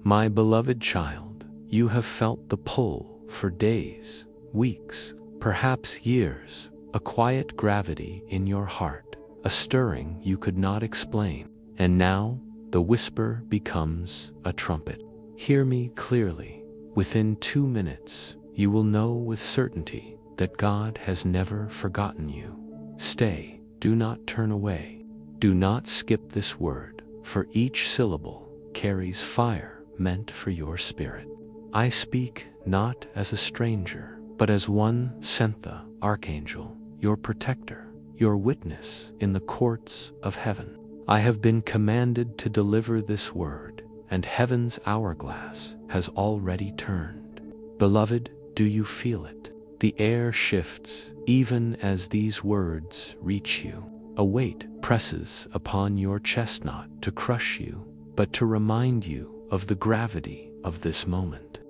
My beloved child, you have felt the pull for days, weeks, perhaps years, a quiet gravity in your heart, a stirring you could not explain. And now, the whisper becomes a trumpet. Hear me clearly. Within 2 minutes, you will know with certainty that God has never forgotten you. Stay, do not turn away. Do not skip this word, for each syllable carries fire meant for your spirit. I speak not as a stranger, but as one sent, the Archangel, your protector, your witness in the courts of heaven. I have been commanded to deliver this word, and heaven's hourglass has already turned. Beloved, do you feel it? The air shifts even as these words reach you. A weight presses upon your chest, not to crush you, but to remind you of the gravity of this moment.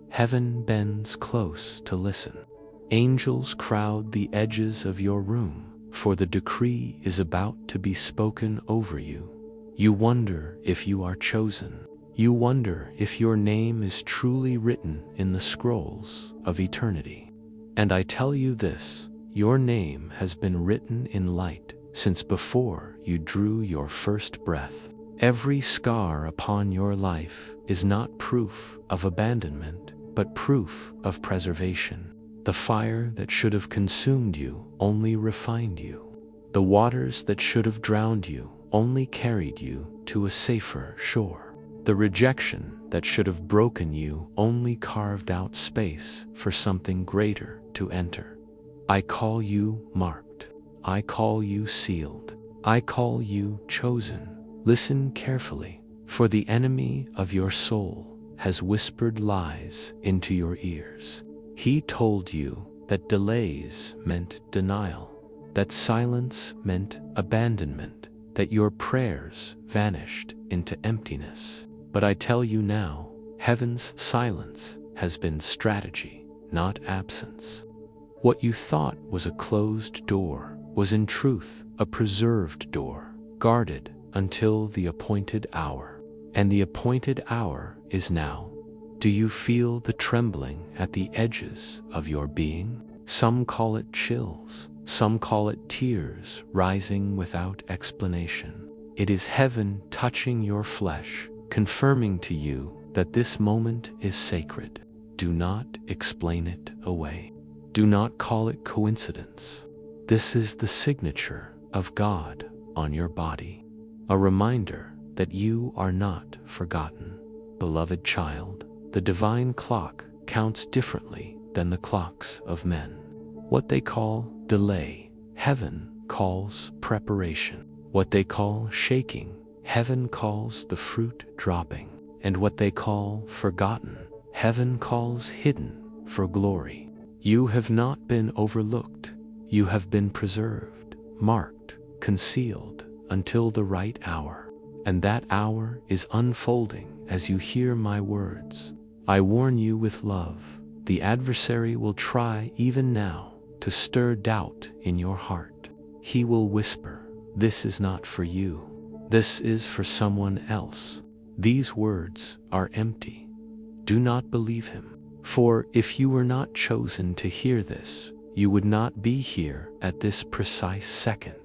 Heaven bends close to listen. Angels crowd the edges of your room, for the decree is about to be spoken over you. You wonder if you are chosen. You wonder if your name is truly written in the scrolls of eternity. And I tell you this, your name has been written in light since before you drew your first breath. Every scar upon your life is not proof of abandonment, but proof of preservation. The fire that should have consumed you only refined you. The waters that should have drowned you only carried you to a safer shore. The rejection that should have broken you only carved out space for something greater to enter. I call you marked. I call you sealed. I call you chosen. Listen carefully, for the enemy of your soul has whispered lies into your ears. He told you that delays meant denial, that silence meant abandonment, that your prayers vanished into emptiness. But I tell you now, heaven's silence has been strategy, not absence. What you thought was a closed door was in truth a preserved door, guarded until the appointed hour. And the appointed hour is now. Do you feel the trembling at the edges of your being? Some call it chills, some call it tears rising without explanation. It is heaven touching your flesh, confirming to you that this moment is sacred. Do not explain it away. Do not call it coincidence. This is the signature of God on your body, a reminder that you are not forgotten. Beloved child, the divine clock counts differently than the clocks of men. What they call delay, heaven calls preparation. What they call shaking, heaven calls the fruit dropping. And what they call forgotten, heaven calls hidden for glory. You have not been overlooked. You have been preserved, marked, concealed until the right hour. And that hour is unfolding as you hear my words. I warn you with love. The adversary will try even now to stir doubt in your heart. He will whisper, "This is not for you. This is for someone else." These words are empty. Do not believe him. For if you were not chosen to hear this, you would not be here at this precise second.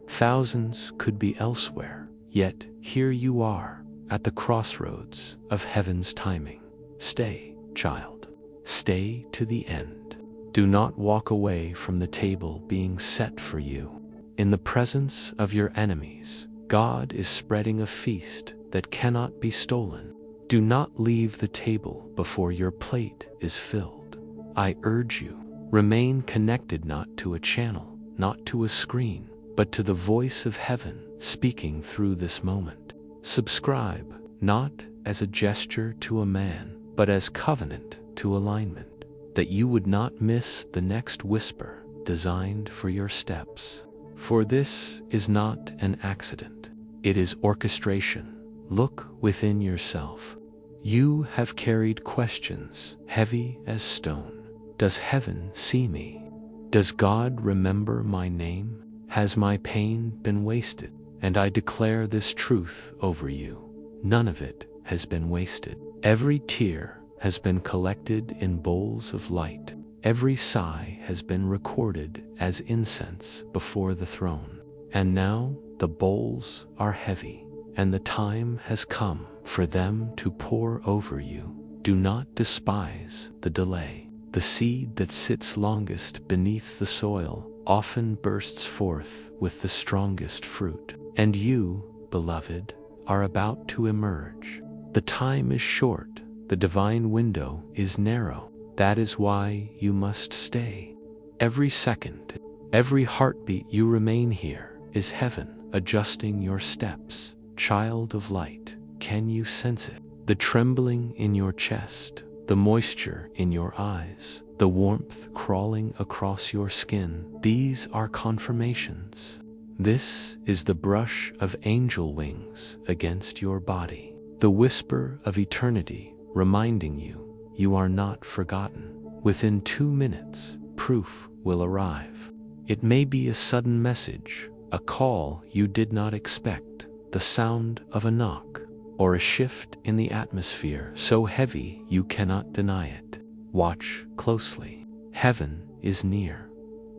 Thousands could be elsewhere, yet here you are at the crossroads of heaven's timing. Stay, child. Stay to the end. Do not walk away from the table being set for you. In the presence of your enemies, God is spreading a feast that cannot be stolen. Do not leave the table before your plate is filled. I urge you, remain connected not to a channel, not to a screen, but to the voice of heaven speaking through this moment. Subscribe, not as a gesture to a man, but as covenant to alignment, that you would not miss the next whisper designed for your steps. For this is not an accident. It is orchestration. Look within yourself. You have carried questions heavy as stone. Does heaven see me? Does God remember my name? Has my pain been wasted? And I declare this truth over you. None of it has been wasted. Every tear has been collected in bowls of light. Every sigh has been recorded as incense before the throne. And now the bowls are heavy, and the time has come for them to pour over you. Do not despise the delay. The seed that sits longest beneath the soil often bursts forth with the strongest fruit. And you, beloved, are about to emerge. The time is short, the divine window is narrow. That is why you must stay. Every second, every heartbeat you remain here is heaven adjusting your steps. Child of light, can you sense it? The trembling in your chest, the moisture in your eyes, the warmth crawling across your skin. These are confirmations. This is the brush of angel wings against your body, the whisper of eternity reminding you you are not forgotten. Within 2 minutes, proof will arrive. It may be a sudden message, a call you did not expect, the sound of a knock, or a shift in the atmosphere so heavy you cannot deny it. Watch closely. Heaven is near.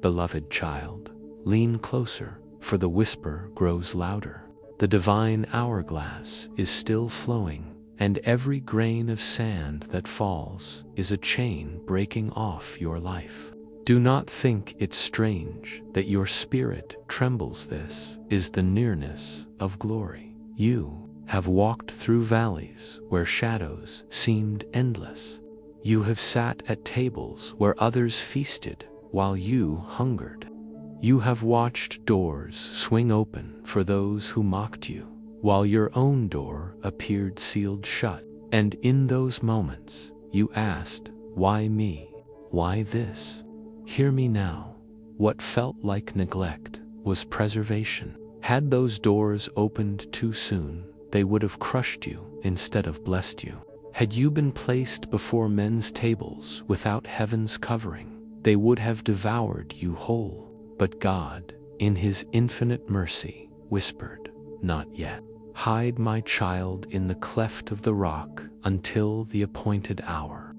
Beloved child, lean closer, for the whisper grows louder. The divine hourglass is still flowing, and every grain of sand that falls is a chain breaking off your life. Do not think it strange that your spirit trembles. This is the nearness of glory. You have walked through valleys where shadows seemed endless. You have sat at tables where others feasted while you hungered. You have watched doors swing open for those who mocked you, while your own door appeared sealed shut. And in those moments, you asked, why me? Why this? Hear me now. What felt like neglect was preservation. Had those doors opened too soon, they would have crushed you instead of blessed you. Had you been placed before men's tables without heaven's covering, they would have devoured you whole. But God, in His infinite mercy, whispered, not yet. Hide my child in the cleft of the rock until the appointed hour.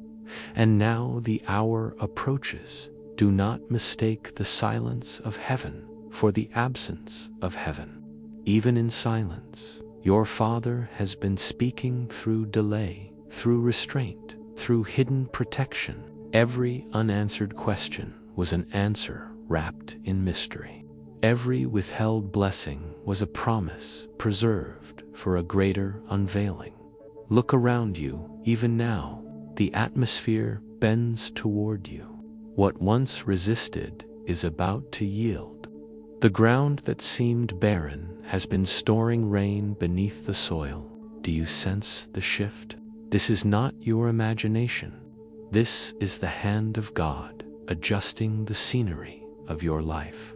And now the hour approaches. Do not mistake the silence of heaven for the absence of heaven. Even in silence, your Father has been speaking through delay, through restraint, through hidden protection. Every unanswered question was an answer wrapped in mystery. Every withheld blessing was a promise preserved for a greater unveiling. Look around you, even now. The atmosphere bends toward you. What once resisted is about to yield. The ground that seemed barren has been storing rain beneath the soil. Do you sense the shift? This is not your imagination. This is the hand of God adjusting the scenery of your life.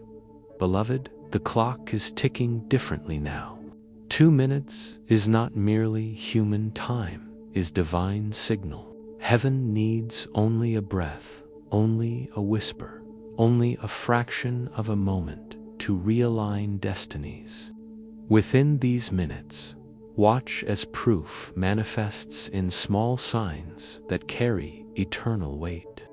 Beloved, the clock is ticking differently now. 2 minutes is not merely human time, is divine signal. Heaven needs only a breath, only a whisper, only a fraction of a moment to realign destinies. Within these minutes, watch as proof manifests in small signs that carry eternal weight.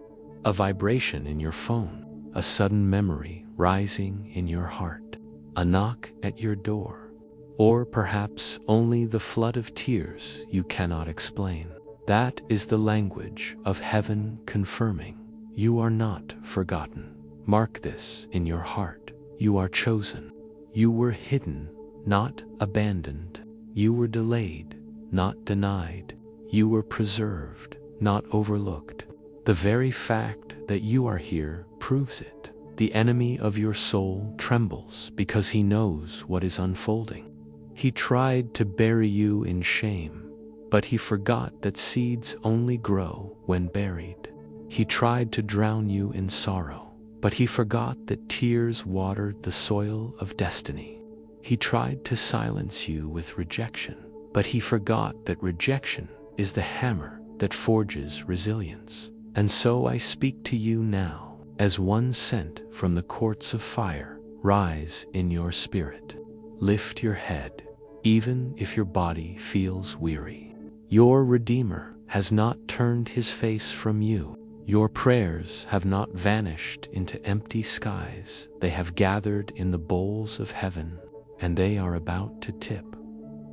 A vibration in your phone, a sudden memory rising in your heart, a knock at your door, or perhaps only the flood of tears you cannot explain. That is the language of heaven confirming, you are not forgotten. Mark this in your heart. You are chosen. You were hidden, not abandoned. You were delayed, not denied. You were preserved, not overlooked. The very fact that you are here proves it. The enemy of your soul trembles because he knows what is unfolding. He tried to bury you in shame, but he forgot that seeds only grow when buried. He tried to drown you in sorrow, but he forgot that tears watered the soil of destiny. He tried to silence you with rejection, but he forgot that rejection is the hammer that forges resilience. And so I speak to you now, as one sent from the courts of fire. Rise in your spirit. Lift your head, even if your body feels weary. Your Redeemer has not turned his face from you. Your prayers have not vanished into empty skies. They have gathered in the bowls of heaven, and they are about to tip.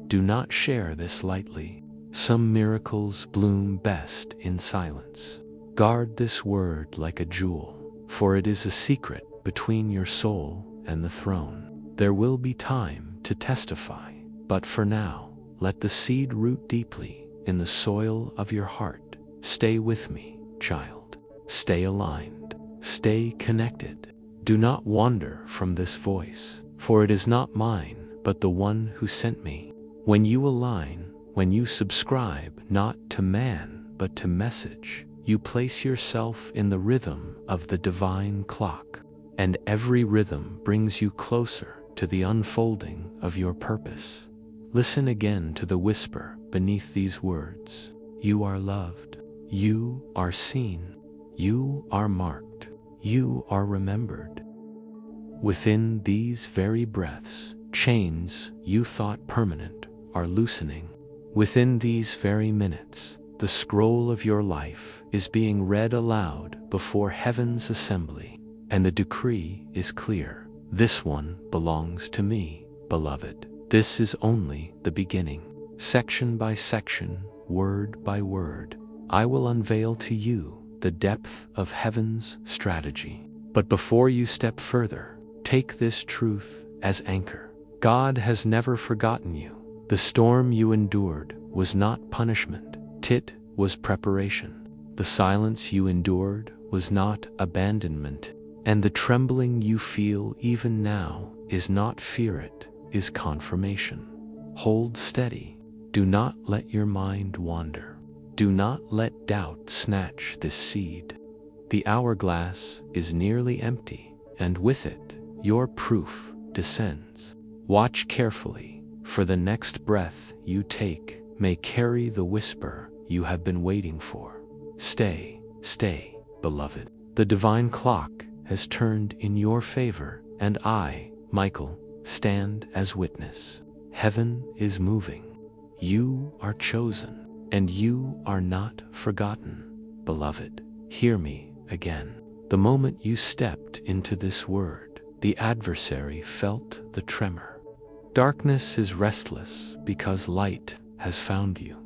Do not share this lightly. Some miracles bloom best in silence. Guard this word like a jewel, for it is a secret between your soul and the throne. There will be time to testify, but for now, let the seed root deeply in the soil of your heart. Stay with me, child. Stay aligned. Stay connected. Do not wander from this voice, for it is not mine, but the one who sent me. When you align, when you subscribe not to man, but to message, you place yourself in the rhythm of the divine clock, and every rhythm brings you closer to the unfolding of your purpose. Listen again to the whisper beneath these words. You are loved. You are seen. You are marked. You are remembered. Within these very breaths, chains you thought permanent are loosening. Within these very minutes, the scroll of your life is being read aloud before heaven's assembly, and the decree is clear. This one belongs to me, beloved. This is only the beginning. Section by section, word by word, I will unveil to you the depth of heaven's strategy. But before you step further, take this truth as anchor. God has never forgotten you. The storm you endured was not punishment. It was preparation. The silence you endured was not abandonment. And the trembling you feel even now is not fear, it is confirmation. Hold steady. Do not let your mind wander. Do not let doubt snatch this seed. The hourglass is nearly empty, and with it, your proof descends. Watch carefully, for the next breath you take may carry the whisper you have been waiting for. Stay, stay, beloved. The divine clock has turned in your favor, and I, Michael, stand as witness. Heaven is moving. You are chosen, and you are not forgotten. Beloved, hear me again. The moment you stepped into this word, the adversary felt the tremor. Darkness is restless because light has found you.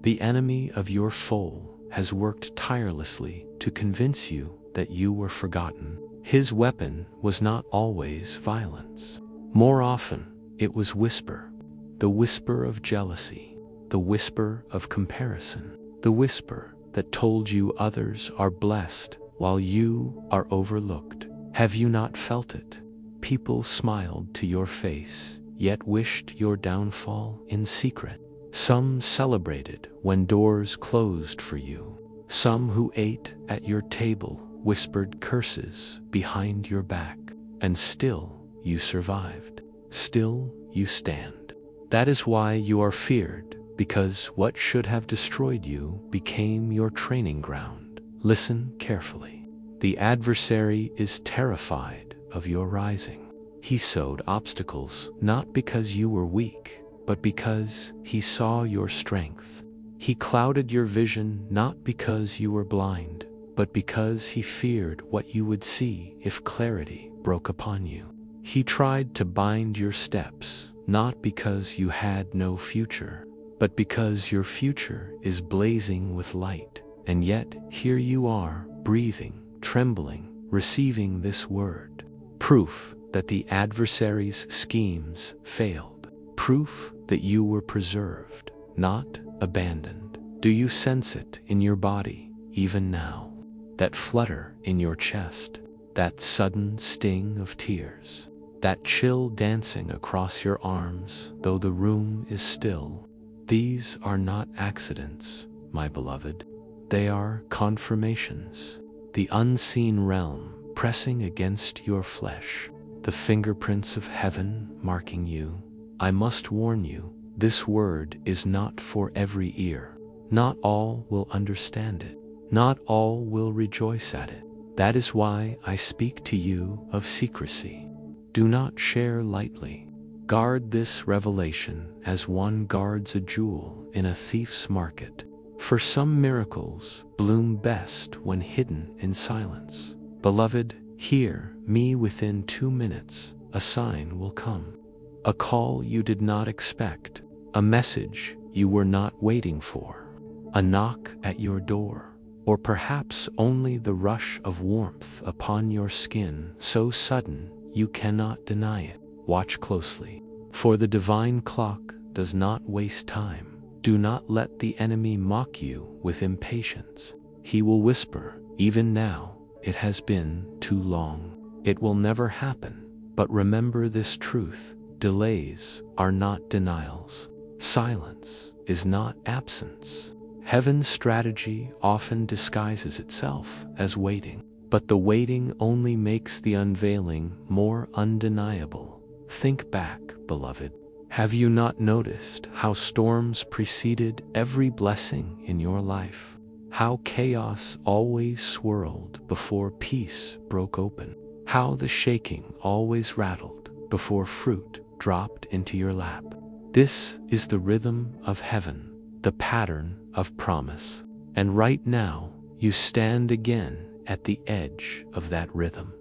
The enemy of your soul has worked tirelessly to convince you that you were forgotten. His weapon was not always violence. More often, it was whisper. The whisper of jealousy, the whisper of comparison, the whisper that told you others are blessed while you are overlooked. Have you not felt it? People smiled to your face, yet wished your downfall in secret. Some celebrated when doors closed for you. Some who ate at your table whispered curses behind your back. And still you survived. Still you stand. That is why you are feared, because what should have destroyed you became your training ground. Listen carefully. The adversary is terrified of your rising. He sowed obstacles not because you were weak, but because he saw your strength. He clouded your vision not because you were blind, but because he feared what you would see if clarity broke upon you. He tried to bind your steps, not because you had no future, but because your future is blazing with light. And yet, here you are, breathing, trembling, receiving this word. Proof that the adversary's schemes failed. Proof that you were preserved, not abandoned. Do you sense it in your body, even now? That flutter in your chest, that sudden sting of tears, that chill dancing across your arms, though the room is still. These are not accidents, my beloved. They are confirmations. The unseen realm pressing against your flesh, the fingerprints of heaven marking you. I must warn you, this word is not for every ear. Not all will understand it. Not all will rejoice at it. That is why I speak to you of secrecy. Do not share lightly. Guard this revelation as one guards a jewel in a thief's market. For some miracles bloom best when hidden in silence. Beloved, hear me. Within 2 minutes, a sign will come. A call you did not expect, a message you were not waiting for, a knock at your door, or perhaps only the rush of warmth upon your skin, so sudden you cannot deny it. Watch closely, for the divine clock does not waste time. Do not let the enemy mock you with impatience. He will whisper, even now, it has been too long. It will never happen. But remember this truth: delays are not denials. Silence is not absence. Heaven's strategy often disguises itself as waiting, but the waiting only makes the unveiling more undeniable. Think back, beloved. Have you not noticed how storms preceded every blessing in your life? How chaos always swirled before peace broke open? How the shaking always rattled before fruit dropped into your lap? This is the rhythm of heaven, the pattern of promise. And right now, you stand again at the edge of that rhythm.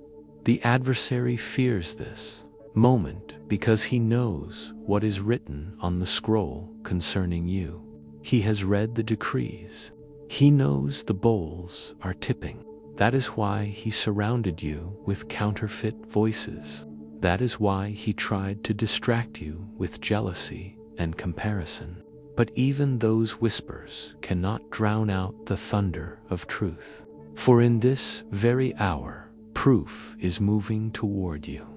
The adversary fears this moment because he knows what is written on the scroll concerning you. He has read the decrees. He knows the bowls are tipping. That is why he surrounded you with counterfeit voices. That is why he tried to distract you with jealousy and comparison. But even those whispers cannot drown out the thunder of truth. For in this very hour, proof is moving toward you.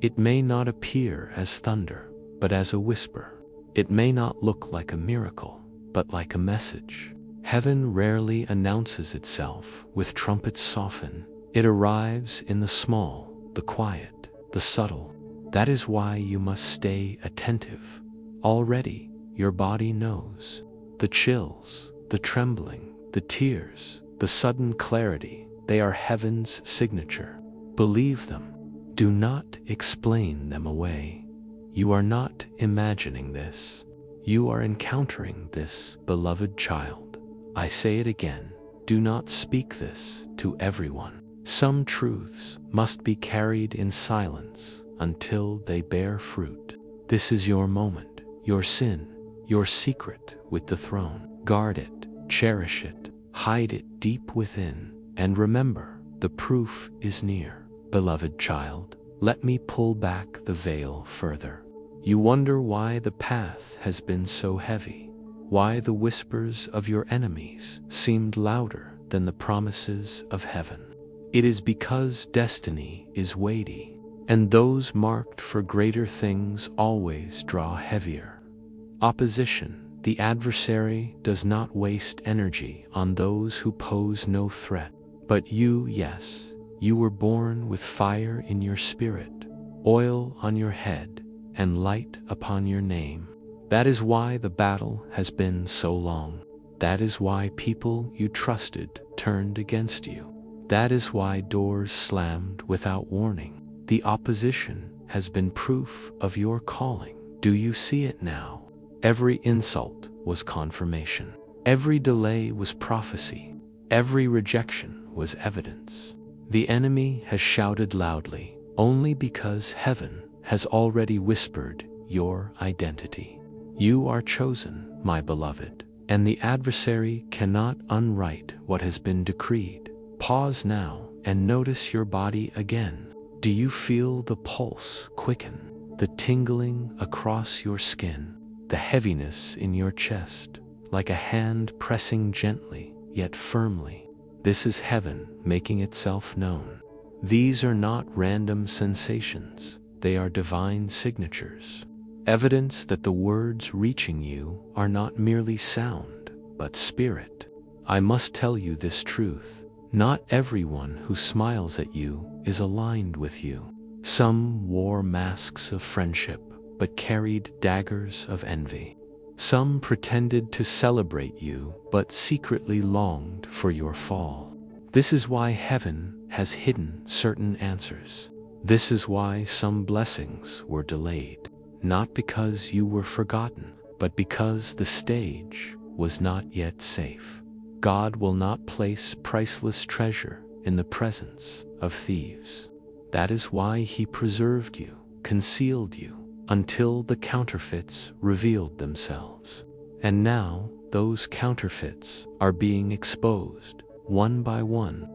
It may not appear as thunder, but as a whisper. It may not look like a miracle, but like a message. Heaven rarely announces itself with trumpets soften. It arrives in the small, the quiet, the subtle. That is why you must stay attentive. Already, your body knows. The chills, the trembling, the tears, the sudden clarity, they are heaven's signature. Believe them. Do not explain them away. You are not imagining this. You are encountering this, beloved child. I say it again, do not speak this to everyone. Some truths must be carried in silence until they bear fruit. This is your moment, your sin, your secret with the throne. Guard it, cherish it, hide it deep within, and remember, the proof is near. Beloved child, let me pull back the veil further. You wonder why the path has been so heavy, why the whispers of your enemies seemed louder than the promises of heaven. It is because destiny is weighty, and those marked for greater things always draw heavier. Opposition, the adversary, does not waste energy on those who pose no threat. But you, yes, you were born with fire in your spirit, oil on your head, and light upon your name. That is why the battle has been so long. That is why people you trusted turned against you. That is why doors slammed without warning. The opposition has been proof of your calling. Do you see it now? Every insult was confirmation. Every delay was prophecy. Every rejection was evidence. The enemy has shouted loudly only because heaven has already whispered your identity. You are chosen, my beloved, and the adversary cannot unwrite what has been decreed. Pause now and notice your body again. Do you feel the pulse quicken, the tingling across your skin, the heaviness in your chest, like a hand pressing gently yet firmly? This is heaven making itself known. These are not random sensations. They are divine signatures. Evidence that the words reaching you are not merely sound, but spirit. I must tell you this truth. Not everyone who smiles at you is aligned with you. Some wore masks of friendship, but carried daggers of envy. Some pretended to celebrate you, but secretly longed for your fall. This is why heaven has hidden certain answers. This is why some blessings were delayed. Not because you were forgotten, but because the stage was not yet safe. God will not place priceless treasure in the presence of thieves. That is why He preserved you, concealed you, until the counterfeits revealed themselves. And now those counterfeits are being exposed one by one.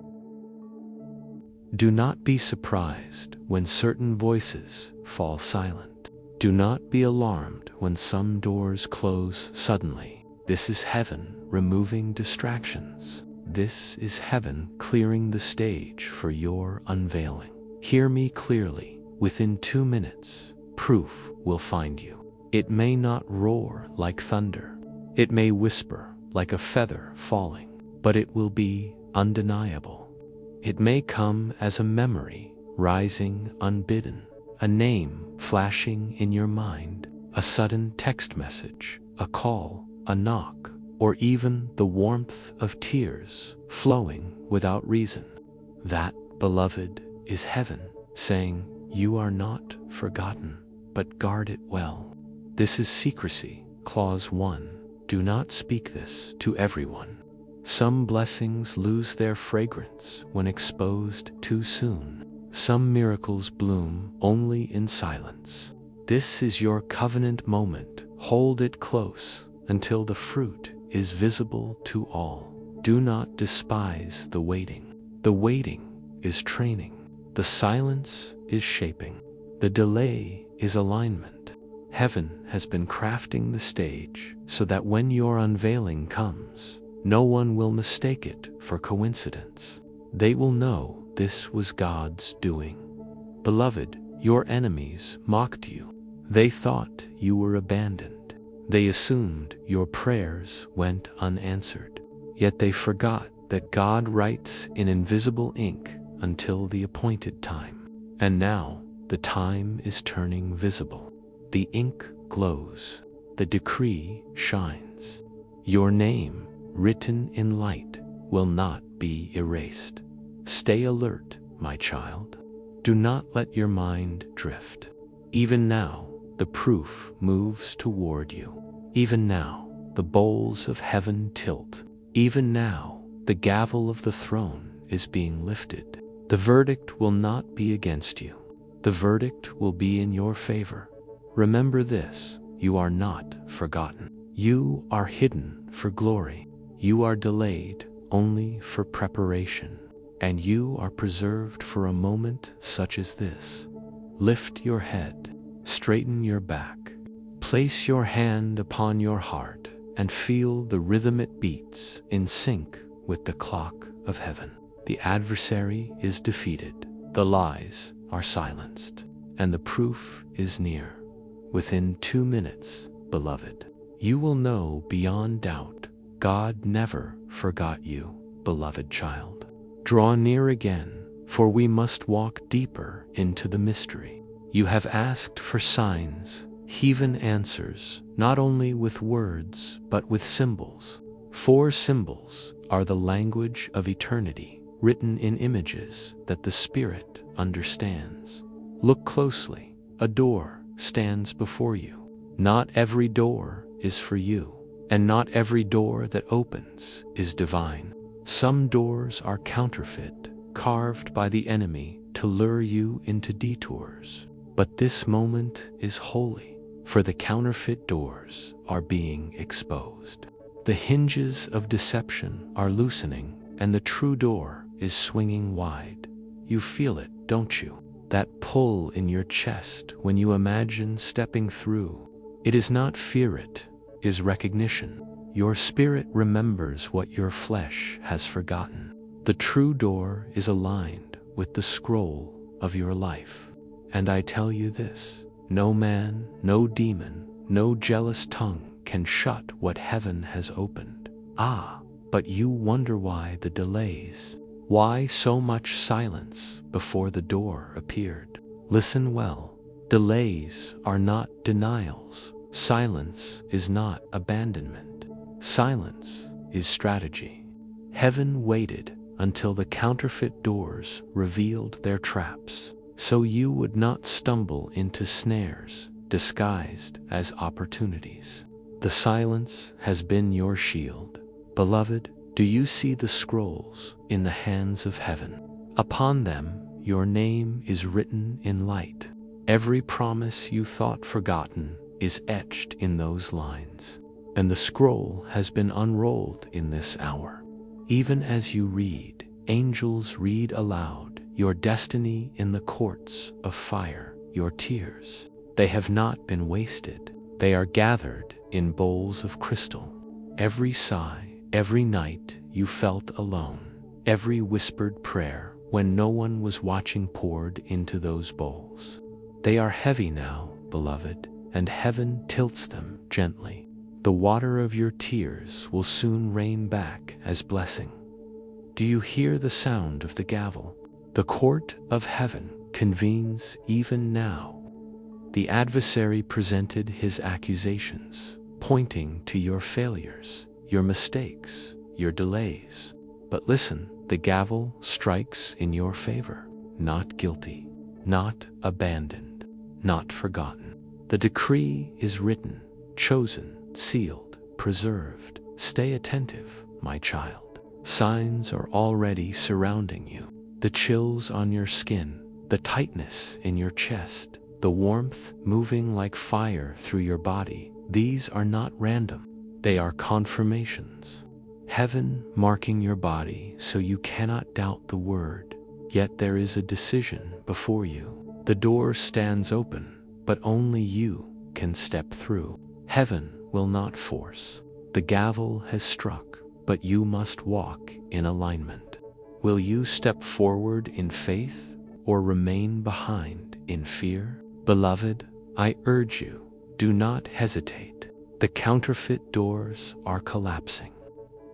Do not be surprised when certain voices fall silent. Do not be alarmed when some doors close suddenly. This is heaven removing distractions. This is heaven clearing the stage for your unveiling. Hear me clearly. Within 2 minutes, proof will find you. It may not roar like thunder. It may whisper like a feather falling, but it will be undeniable. It may come as a memory rising unbidden, a name flashing in your mind, a sudden text message, a call, a knock, or even the warmth of tears flowing without reason. That, beloved, is heaven saying, you are not forgotten, but guard it well. This is secrecy, clause 1. Do not speak this to everyone. Some blessings lose their fragrance when exposed too soon. Some miracles bloom only in silence. This is your covenant moment. Hold it close until the fruit is visible to all. Do not despise the waiting. The waiting is training. The silence is shaping. The delay is alignment. Heaven has been crafting the stage so that when your unveiling comes, no one will mistake it for coincidence. They will know this was God's doing. Beloved, your enemies mocked you. They thought you were abandoned. They assumed your prayers went unanswered. Yet they forgot that God writes in invisible ink until the appointed time. And now the time is turning visible. The ink glows. The decree shines. Your name, written in light, will not be erased. Stay alert, my child. Do not let your mind drift. Even now, the proof moves toward you. Even now, the bowls of heaven tilt. Even now, the gavel of the throne is being lifted. The verdict will not be against you. The verdict will be in your favor. Remember this, you are not forgotten. You are hidden for glory. You are delayed only for preparation. And you are preserved for a moment such as this. Lift your head, straighten your back, place your hand upon your heart, and feel the rhythm it beats in sync with the clock of heaven. The adversary is defeated, the lies are silenced, and the proof is near. Within 2 minutes, beloved, you will know beyond doubt, God never forgot you, beloved child. Draw near again, for we must walk deeper into the mystery. You have asked for signs, heaven answers, not only with words, but with symbols. 4 symbols are the language of eternity, written in images that the Spirit understands. Look closely. A door stands before you. Not every door is for you, and not every door that opens is divine. Some doors are counterfeit, carved by the enemy to lure you into detours. But this moment is holy, for the counterfeit doors are being exposed. The hinges of deception are loosening, and the true door is swinging wide. You feel it, don't you? That pull in your chest when you imagine stepping through. It is not fear, it is recognition. Your spirit remembers what your flesh has forgotten. The true door is aligned with the scroll of your life. And I tell you this, no man, no demon, no jealous tongue can shut what heaven has opened. But you wonder why the delays. Why so much silence before the door appeared? Listen well. Delays are not denials. Silence is not abandonment. Silence is strategy. Heaven waited until the counterfeit doors revealed their traps, so you would not stumble into snares disguised as opportunities. The silence has been your shield. Beloved, do you see the scrolls in the hands of heaven? Upon them, your name is written in light. Every promise you thought forgotten is etched in those lines, and the scroll has been unrolled in this hour. Even as you read, angels read aloud your destiny in the courts of fire, your tears. They have not been wasted. They are gathered in bowls of crystal. Every sigh, every night you felt alone, every whispered prayer when no one was watching poured into those bowls. They are heavy now, beloved, and heaven tilts them gently. The water of your tears will soon rain back as blessing. Do you hear the sound of the gavel? The court of heaven convenes even now. The adversary presented his accusations, pointing to your failures, your mistakes, your delays. But listen, the gavel strikes in your favor. Not guilty, not abandoned, not forgotten. The decree is written, chosen, sealed, preserved. Stay attentive, my child. Signs are already surrounding you. The chills on your skin, the tightness in your chest, the warmth moving like fire through your body. These are not random. They are confirmations. Heaven marking your body so you cannot doubt the word. Yet there is a decision before you. The door stands open, but only you can step through. Heaven will not force. The gavel has struck, but you must walk in alignment. Will you step forward in faith or remain behind in fear? Beloved, I urge you, do not hesitate. The counterfeit doors are collapsing.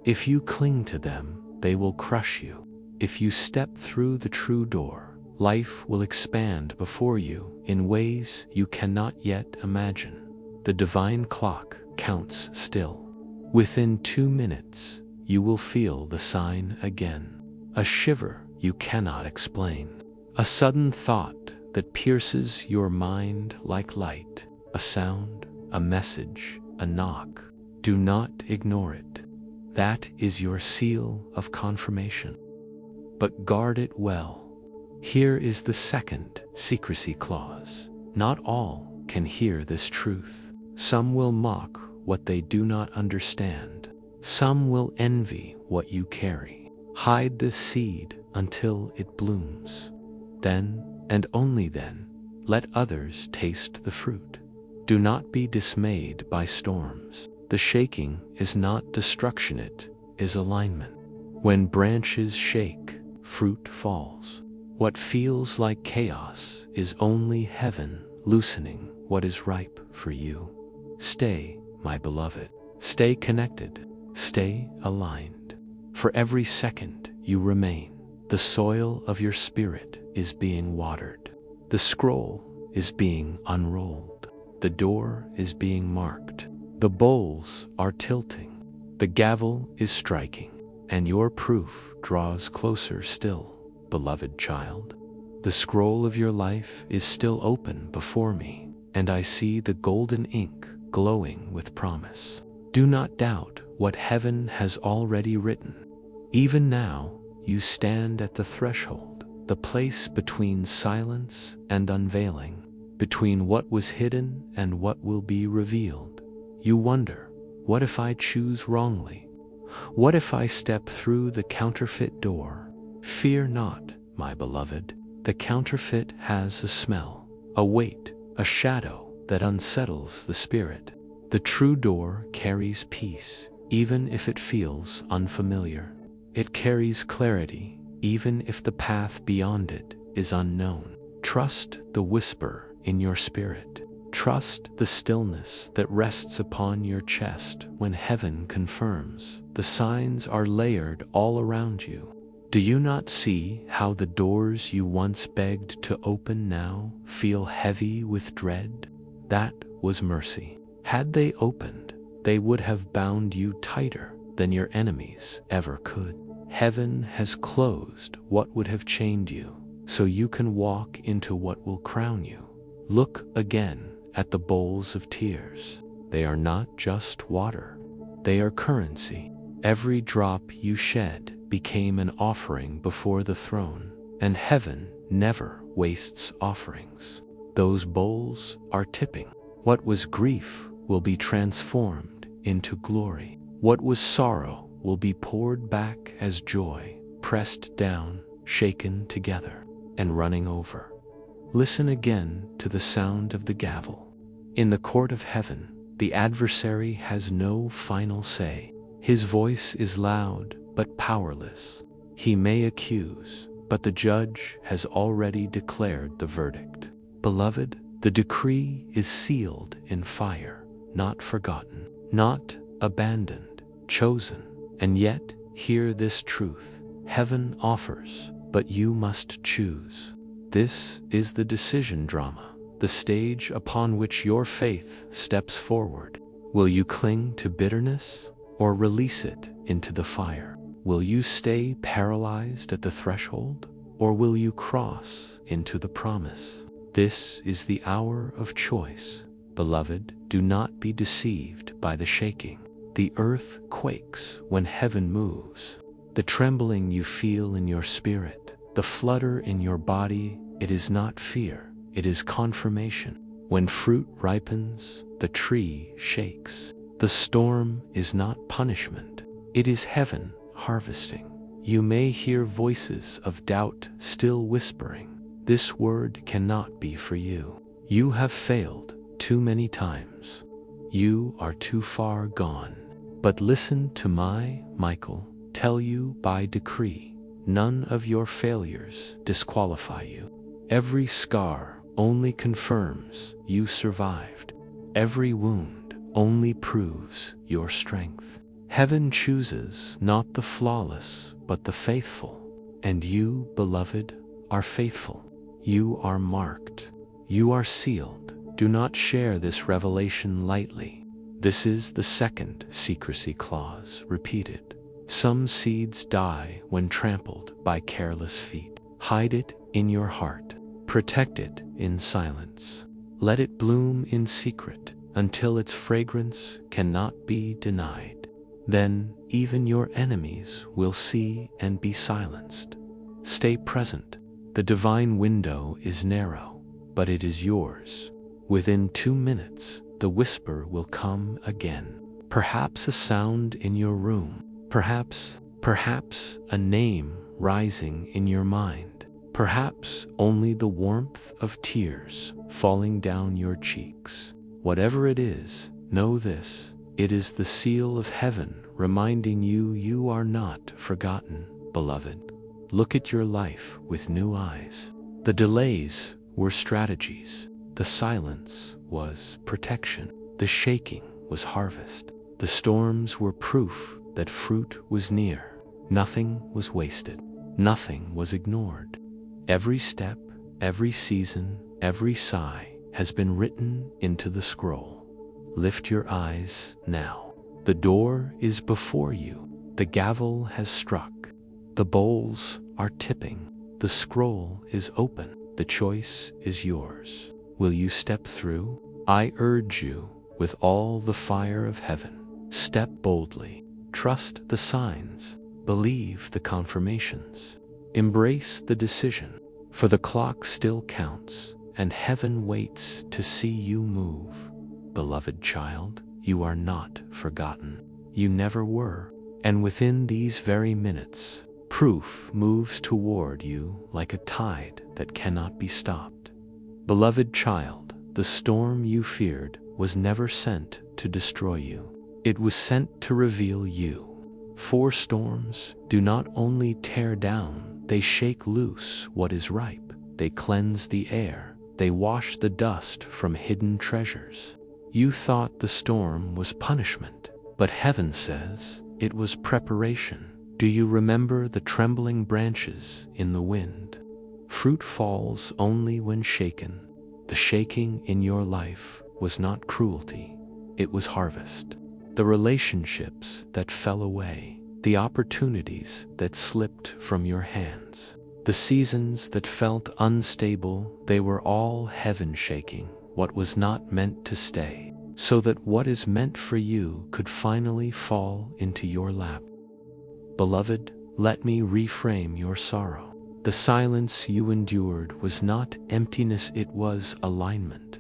If you cling to them, they will crush you. If you step through the true door, life will expand before you in ways you cannot yet imagine. The divine clock counts still. Within 2 minutes, you will feel the sign again. A shiver you cannot explain. A sudden thought that pierces your mind like light. A sound, a message, a knock. Do not ignore it. That is your seal of confirmation. But guard it well. Here is the second secrecy clause. Not all can hear this truth. Some will mock what they do not understand. Some will envy what you carry. Hide this seed until it blooms. Then, and only then, let others taste the fruit. Do not be dismayed by storms. The shaking is not destruction, it is alignment. When branches shake, fruit falls. What feels like chaos is only heaven loosening what is ripe for you. Stay, my beloved. Stay connected. Stay aligned. For every second you remain, the soil of your spirit is being watered. The scroll is being unrolled. The door is being marked. The bowls are tilting. The gavel is striking. And your proof draws closer still, beloved child. The scroll of your life is still open before me, and I see the golden ink glowing with promise. Do not doubt what heaven has already written. Even now, you stand at the threshold, the place between silence and unveiling, between what was hidden and what will be revealed. You wonder, what if I choose wrongly? What if I step through the counterfeit door? Fear not, my beloved. The counterfeit has a smell, a weight, a shadow that unsettles the spirit. The true door carries peace, even if it feels unfamiliar. It carries clarity, even if the path beyond it is unknown. Trust the whisper in your spirit. Trust the stillness that rests upon your chest when heaven confirms. The signs are layered all around you. Do you not see how the doors you once begged to open now feel heavy with dread? That was mercy. Had they opened, they would have bound you tighter than your enemies ever could. Heaven has closed what would have chained you, so you can walk into what will crown you. Look again at the bowls of tears. They are not just water. They are currency. Every drop you shed became an offering before the throne, and heaven never wastes offerings. Those bowls are tipping. What was grief will be transformed into glory. What was sorrow will be poured back as joy, pressed down, shaken together, and running over. Listen again to the sound of the gavel. In the court of heaven, the adversary has no final say. His voice is loud but powerless. He may accuse, but the judge has already declared the verdict. Beloved, the decree is sealed in fire, not forgotten, not abandoned, chosen. And yet, hear this truth: heaven offers, but you must choose. This is the decision drama, the stage upon which your faith steps forward. Will you cling to bitterness or release it into the fire? Will you stay paralyzed at the threshold, or will you cross into the promise? This is the hour of choice. Beloved, do not be deceived by the shaking. The earth quakes when heaven moves. The trembling you feel in your spirit, the flutter in your body, it is not fear, it is confirmation. When fruit ripens, the tree shakes. The storm is not punishment, it is heaven harvesting. You may hear voices of doubt still whispering, "This word cannot be for you. You have failed too many times. You are too far gone." But listen to my, Michael, tell you by decree. None of your failures disqualify you. Every scar only confirms you survived. Every wound only proves your strength. Heaven chooses not the flawless, but the faithful. And you, beloved, are faithful. You are marked. You are sealed. Do not share this revelation lightly. This is the second secrecy clause repeated. Some seeds die when trampled by careless feet. Hide it in your heart. Protect it in silence. Let it bloom in secret until its fragrance cannot be denied. Then even your enemies will see and be silenced. Stay present. The divine window is narrow, but it is yours. Within 2 minutes, the whisper will come again. Perhaps a sound in your room. Perhaps a name rising in your mind. Perhaps only the warmth of tears falling down your cheeks. Whatever it is, know this: it is the seal of heaven reminding you you are not forgotten, beloved. Look at your life with new eyes. The delays were strategies. The silence was protection. The shaking was harvest. The storms were proof that fruit was near. Nothing was wasted. Nothing was ignored. Every step, every season, every sigh has been written into the scroll. Lift your eyes now. The door is before you. The gavel has struck. The bowls are tipping. The scroll is open. The choice is yours. Will you step through? I urge you with all the fire of heaven. Step boldly. Trust the signs. Believe the confirmations. Embrace the decision, for the clock still counts, and heaven waits to see you move. Beloved child, you are not forgotten. You never were. And within these very minutes, proof moves toward you like a tide that cannot be stopped. Beloved child, the storm you feared was never sent to destroy you. It was sent to reveal you. For storms do not only tear down, they shake loose what is ripe. They cleanse the air. They wash the dust from hidden treasures. You thought the storm was punishment, but heaven says it was preparation. Do you remember the trembling branches in the wind? Fruit falls only when shaken. The shaking in your life was not cruelty, it was harvest. The relationships that fell away, the opportunities that slipped from your hands, the seasons that felt unstable, they were all heaven shaking what was not meant to stay. so that what is meant for you could finally fall into your lap. Beloved, let me reframe your sorrow. The silence you endured was not emptiness, it was alignment.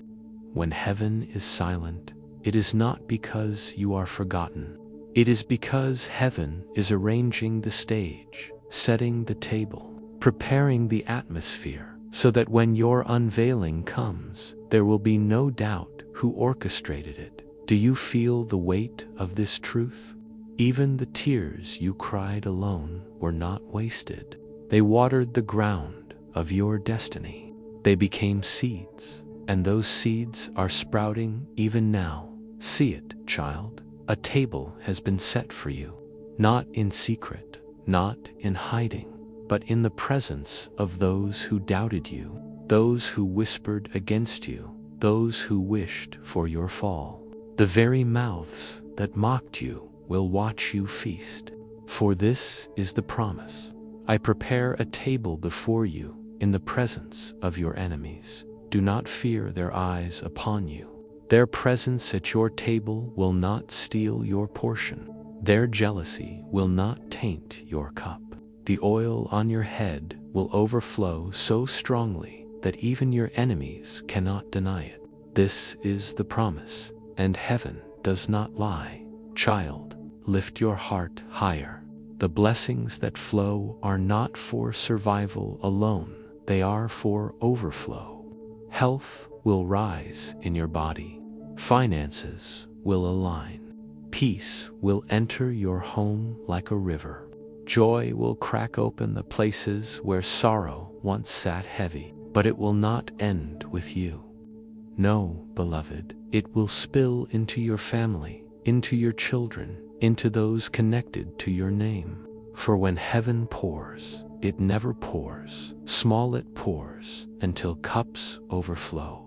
When heaven is silent, it is not because you are forgotten. It is because heaven is arranging the stage, setting the table, preparing the atmosphere, so that when your unveiling comes, there will be no doubt who orchestrated it. Do you feel the weight of this truth? Even the tears you cried alone were not wasted. They watered the ground of your destiny. They became seeds, and those seeds are sprouting even now. See it, child. A table has been set for you, not in secret, not in hiding, but in the presence of those who doubted you, those who whispered against you, those who wished for your fall. The very mouths that mocked you will watch you feast. For this is the promise. I prepare a table before you in the presence of your enemies. Do not fear their eyes upon you. Their presence at your table will not steal your portion. Their jealousy will not taint your cup. The oil on your head will overflow so strongly that even your enemies cannot deny it. This is the promise, and heaven does not lie. Child, lift your heart higher. The blessings that flow are not for survival alone, they are for overflow. Health will rise in your body. Finances will align. Peace will enter your home like a river. Joy will crack open the places where sorrow once sat heavy, but it will not end with you. No, beloved, it will spill into your family, into your children, into those connected to your name. For when heaven pours, it never pours. Small it pours until cups overflow.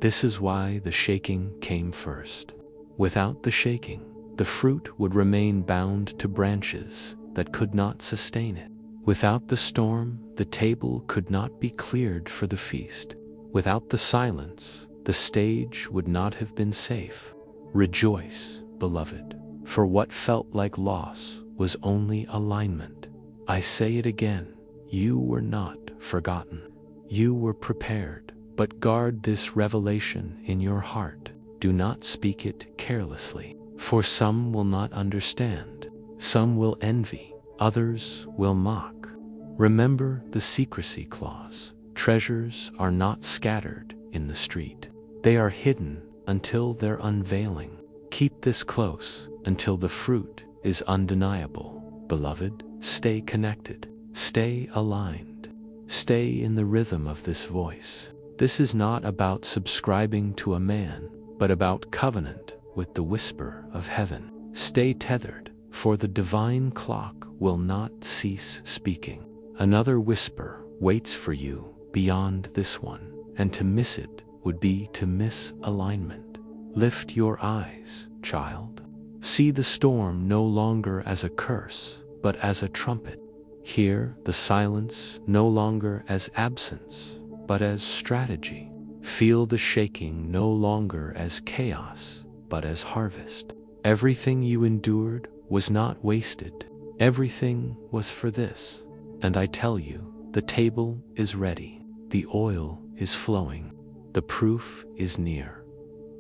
This is why the shaking came first. Without the shaking, the fruit would remain bound to branches that could not sustain it. Without the storm, the table could not be cleared for the feast. Without the silence, the stage would not have been safe. Rejoice, beloved, for what felt like loss was only alignment. I say it again, you were not forgotten. You were prepared, but guard this revelation in your heart. Do not speak it carelessly, for some will not understand. Some will envy, others will mock. Remember the secrecy clause. Treasures are not scattered in the street. They are hidden until their unveiling. Keep this close until the fruit is undeniable. Beloved, stay connected, stay aligned, stay in the rhythm of this voice. This is not about subscribing to a man, but about covenant with the whisper of heaven. Stay tethered, for the divine clock will not cease speaking. Another whisper waits for you beyond this one, and to miss it would be to miss alignment. Lift your eyes, child. See the storm no longer as a curse, but as a trumpet. Hear the silence no longer as absence, but as strategy. Feel the shaking no longer as chaos, but as harvest. Everything you endured was not wasted. Everything was for this. And I tell you, the table is ready. The oil is flowing. The proof is near.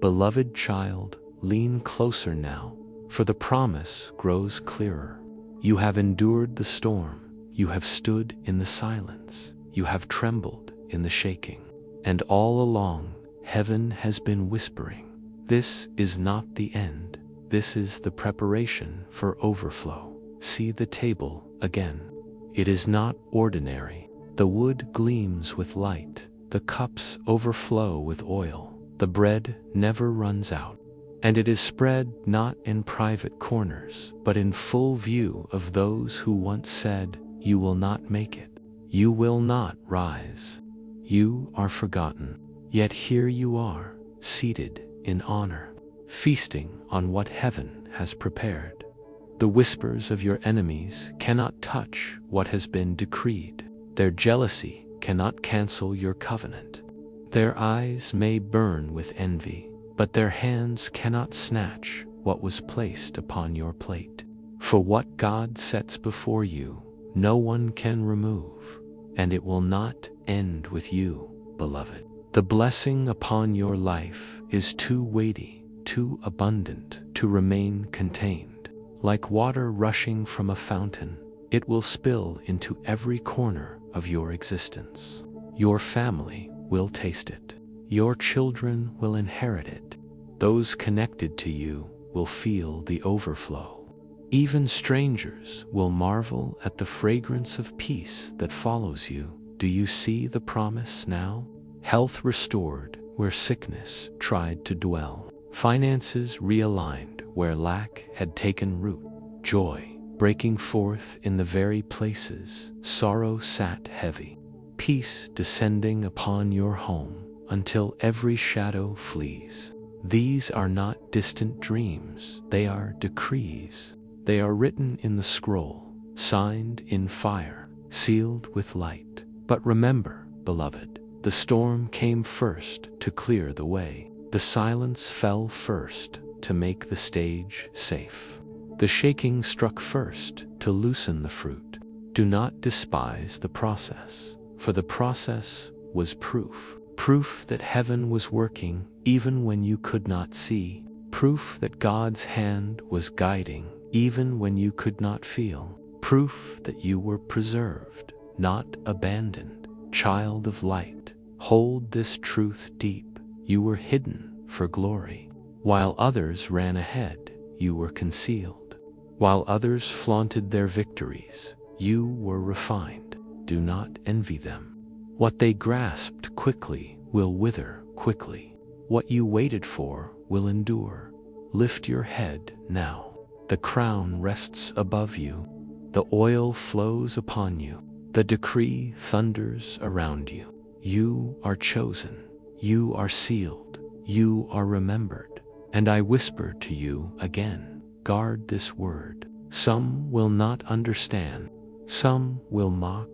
Beloved child, lean closer now, for the promise grows clearer. You have endured the storm. You have stood in the silence. You have trembled in the shaking. And all along, heaven has been whispering, this is not the end. This is the preparation for overflow. See the table again. It is not ordinary. The wood gleams with light. The cups overflow with oil. The bread never runs out. And it is spread not in private corners, but in full view of those who once said, you will not make it. You will not rise. You are forgotten. Yet here you are, seated in honor, feasting on what heaven has prepared. The whispers of your enemies cannot touch what has been decreed. Their jealousy cannot cancel your covenant. Their eyes may burn with envy, but their hands cannot snatch what was placed upon your plate. For what God sets before you, no one can remove, and it will not end with you, beloved. The blessing upon your life is too weighty, too abundant to remain contained. Like water rushing from a fountain, it will spill into every corner of your existence. Your family will taste it. Your children will inherit it. Those connected to you will feel the overflow. Even strangers will marvel at the fragrance of peace that follows you. Do you see the promise now? Health restored where sickness tried to dwell. Finances realigned where lack had taken root. Joy breaking forth in the very places sorrow sat heavy. Peace descending upon your home until every shadow flees. These are not distant dreams, they are decrees. They are written in the scroll, signed in fire, sealed with light. But remember, beloved, the storm came first to clear the way. The silence fell first to make the stage safe. The shaking struck first to loosen the fruit. Do not despise the process, for the process was proof. Proof that heaven was working even when you could not see. Proof that God's hand was guiding even when you could not feel. Proof that you were preserved, not abandoned. Child of light, hold this truth deep. You were hidden for glory. While others ran ahead, you were concealed. While others flaunted their victories, you were refined. Do not envy them. What they grasped quickly will wither quickly. What you waited for will endure. Lift your head now. The crown rests above you. The oil flows upon you. The decree thunders around you. You are chosen. You are sealed. You are remembered. And I whisper to you again, guard this word. Some will not understand. Some will mock.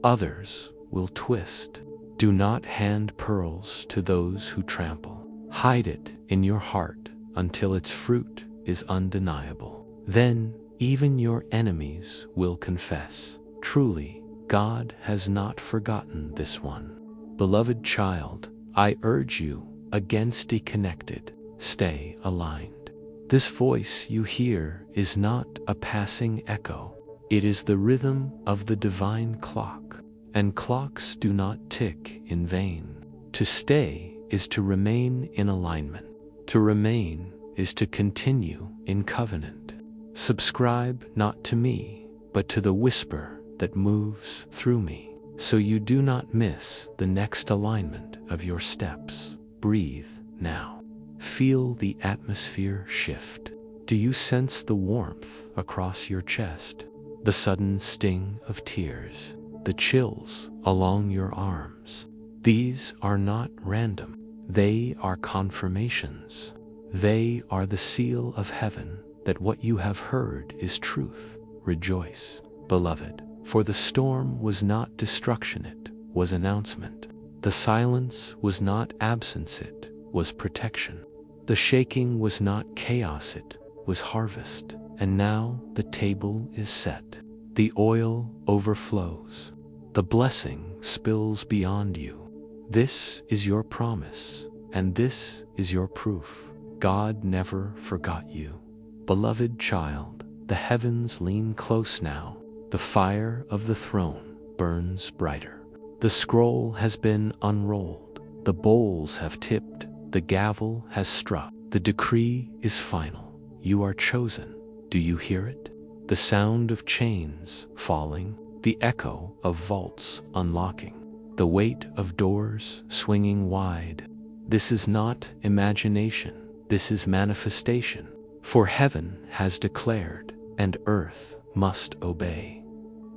Others will twist. Do not hand pearls to those who trample. Hide it in your heart until its fruit is undeniable. Then even your enemies will confess. Truly, God has not forgotten this one. Beloved child, I urge you, against disconnected, stay aligned. This voice you hear is not a passing echo. It is the rhythm of the divine clock, and clocks do not tick in vain. To stay is to remain in alignment. To remain is to continue in covenant. Subscribe not to me, but to the whisper that moves through me, so you do not miss the next alignment of your steps. Breathe now. Feel the atmosphere shift. Do you sense the warmth across your chest? The sudden sting of tears, the chills along your arms. These are not random. They are confirmations. They are the seal of heaven that what you have heard is truth. Rejoice, beloved, for the storm was not destruction, it was announcement. The silence was not absence, it was protection. The shaking was not chaos, it was harvest. And now the table is set. The oil overflows. The blessing spills beyond you. This is your promise, and this is your proof. God never forgot you. Beloved child, the heavens lean close now. The fire of the throne burns brighter. The scroll has been unrolled. The bowls have tipped. The gavel has struck. The decree is final. You are chosen. Do you hear it? The sound of chains falling, the echo of vaults unlocking, the weight of doors swinging wide. This is not imagination. This is manifestation. For heaven has declared, and earth must obey.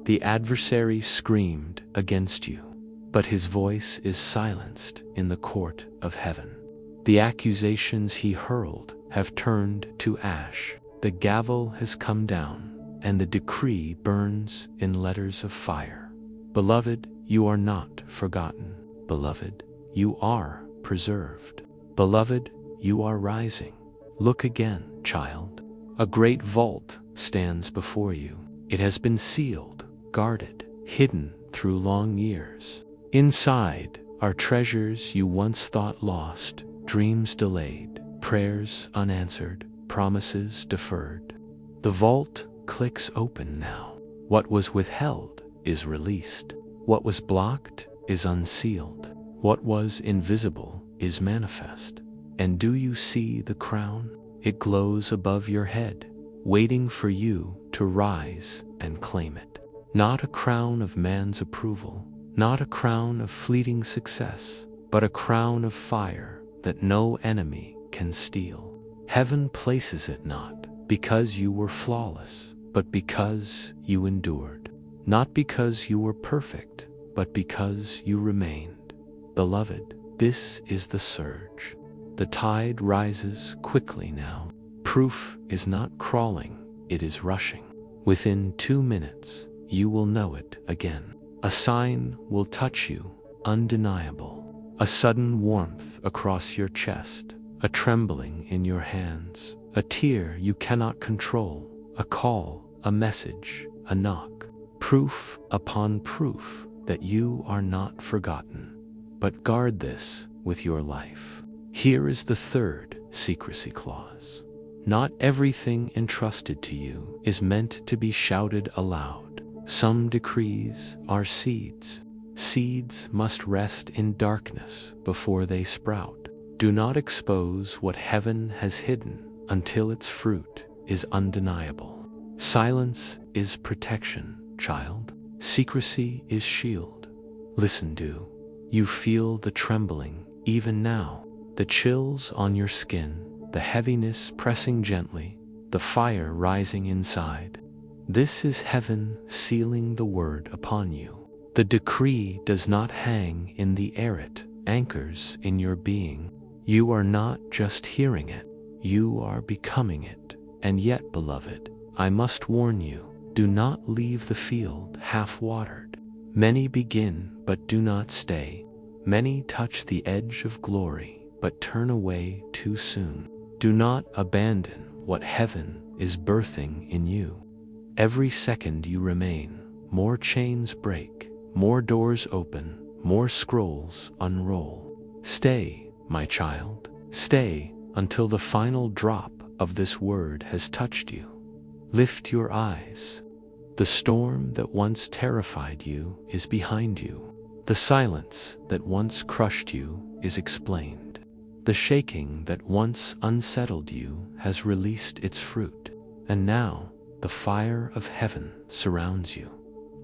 The adversary screamed against you, but his voice is silenced in the court of heaven. The accusations he hurled have turned to ash. The gavel has come down, and the decree burns in letters of fire. Beloved, you are not forgotten. Beloved, you are preserved. Beloved, you are rising. Look again, child. A great vault stands before you. It has been sealed, guarded, hidden through long years. Inside are treasures you once thought lost, dreams delayed, prayers unanswered, promises deferred. The vault clicks open now. What was withheld is released. What was blocked is unsealed. What was invisible is manifest. And do you see the crown? It glows above your head, waiting for you to rise and claim it. Not a crown of man's approval, not a crown of fleeting success, but a crown of fire that no enemy can steal. Heaven places it not because you were flawless, but because you endured. Not because you were perfect, but because you remained. Beloved, this is the surge. The tide rises quickly now. Proof is not crawling, it is rushing. Within 2 minutes, you will know it again. A sign will touch you, undeniable. A sudden warmth across your chest, a trembling in your hands, a tear you cannot control, a call, a message, a knock. Proof upon proof that you are not forgotten. But guard this with your life. Here is the third secrecy clause. Not everything entrusted to you is meant to be shouted aloud. Some decrees are seeds. Seeds must rest in darkness before they sprout. Do not expose what heaven has hidden until its fruit is undeniable. Silence is protection, child. Secrecy is shield. Listen, do you feel the trembling even now? The chills on your skin, the heaviness pressing gently, the fire rising inside. This is heaven sealing the word upon you. The decree does not hang in the air, it anchors in your being. You are not just hearing it, you are becoming it. And yet, beloved, I must warn you, do not leave the field half-watered. Many begin but do not stay. Many touch the edge of glory but turn away too soon. Do not abandon what heaven is birthing in you. Every second you remain, more chains break, more doors open, more scrolls unroll. Stay, my child, stay until the final drop of this word has touched you. Lift your eyes. The storm that once terrified you is behind you. The silence that once crushed you is explained. The shaking that once unsettled you has released its fruit, and now the fire of heaven surrounds you.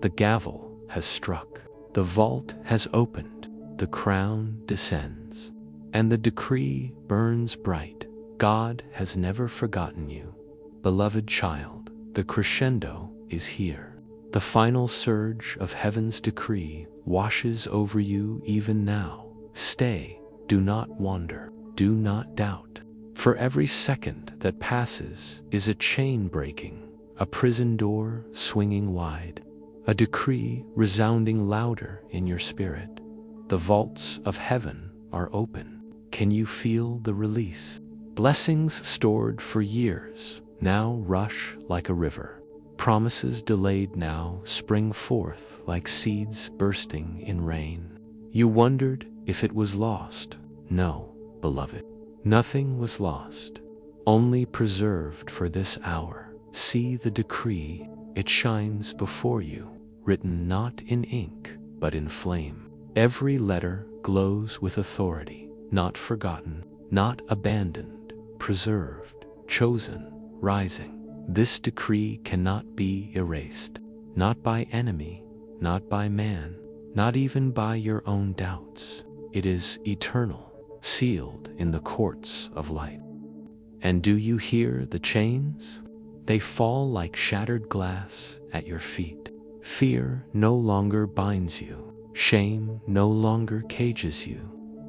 The gavel has struck, the vault has opened, the crown descends, and the decree burns bright. God has never forgotten you. Beloved child, the crescendo is here. The final surge of heaven's decree washes over you even now. Stay. Do not wander, do not doubt. For every second that passes is a chain breaking, a prison door swinging wide, a decree resounding louder in your spirit. The vaults of heaven are open. Can you feel the release? Blessings stored for years now rush like a river. Promises delayed now spring forth like seeds bursting in rain. You wondered if it was lost. No, beloved, nothing was lost, only preserved for this hour. See the decree, it shines before you, written not in ink, but in flame. Every letter glows with authority, not forgotten, not abandoned, preserved, chosen, rising. This decree cannot be erased, not by enemy, not by man, not even by your own doubts. It is eternal, sealed in the courts of light. And do you hear the chains? They fall like shattered glass at your feet. Fear no longer binds you. Shame no longer cages you.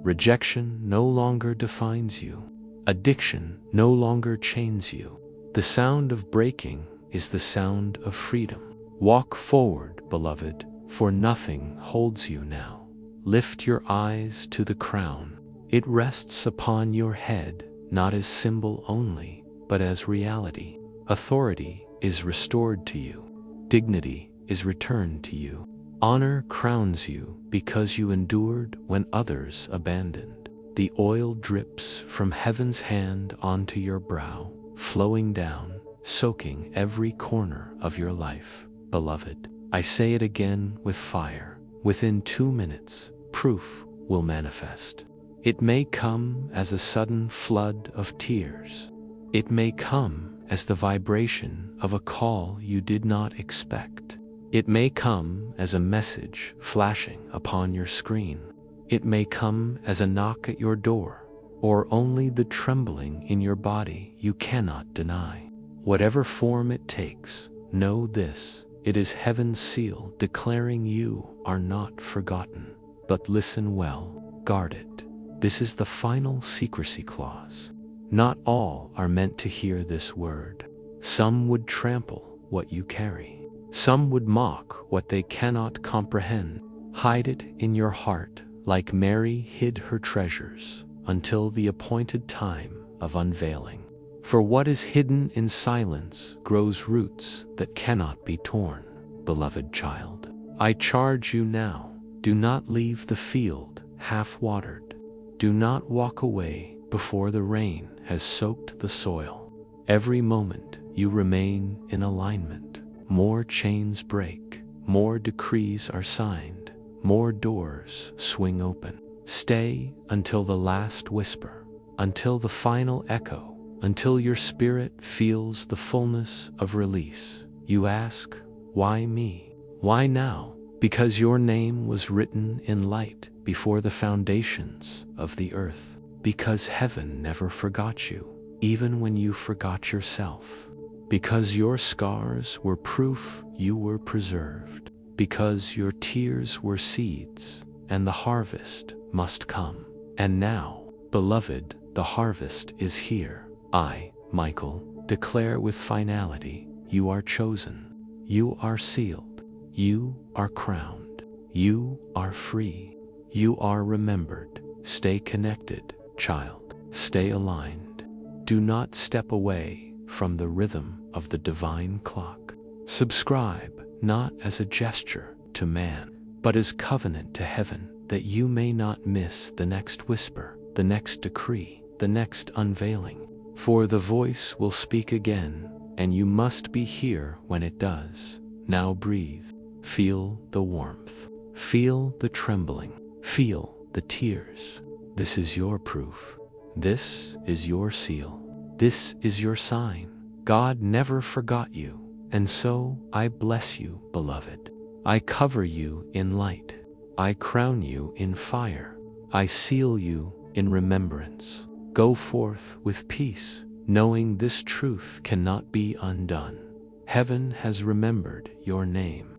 Rejection no longer defines you. Addiction no longer chains you. The sound of breaking is the sound of freedom. Walk forward, beloved, for nothing holds you now. Lift your eyes to the crown. It rests upon your head, not as symbol only, but as reality. Authority is restored to you. Dignity is returned to you. Honor crowns you because you endured when others abandoned. The oil drips from heaven's hand onto your brow, flowing down, soaking every corner of your life. Beloved, I say it again with fire. Within 2 minutes, proof will manifest. It may come as a sudden flood of tears. It may come as the vibration of a call you did not expect. It may come as a message flashing upon your screen. It may come as a knock at your door, or only the trembling in your body you cannot deny. Whatever form it takes, know this: it is heaven's seal declaring you are not forgotten. But listen well, guard it. This is the final secrecy clause. Not all are meant to hear this word. Some would trample what you carry. Some would mock what they cannot comprehend. Hide it in your heart like Mary hid her treasures until the appointed time of unveiling. For what is hidden in silence grows roots that cannot be torn. Beloved child, I charge you now, do not leave the field half-watered. Do not walk away before the rain has soaked the soil. Every moment you remain in alignment, more chains break, more decrees are signed, more doors swing open. Stay until the last whisper, until the final echo, until your spirit feels the fullness of release. You ask, why me? Why now? Because your name was written in light before the foundations of the earth. Because heaven never forgot you, even when you forgot yourself. Because your scars were proof you were preserved. Because your tears were seeds, and the harvest must come. And now, beloved, the harvest is here. I, Michael, declare with finality, you are chosen. You are sealed. You are crowned. You are free. You are remembered. Stay connected, child. Stay aligned. Do not step away from the rhythm of the divine clock. Subscribe, not as a gesture to man, but as covenant to heaven, that you may not miss the next whisper, the next decree, the next unveiling. For the voice will speak again, and you must be here when it does. Now breathe. Feel the warmth. Feel the trembling. Feel the tears. This is your proof. This is your seal. This is your sign. God never forgot you, and so I bless you, beloved. I cover you in light. I crown you in fire. I seal you in remembrance. Go forth with peace, knowing this truth cannot be undone. Heaven has remembered your name.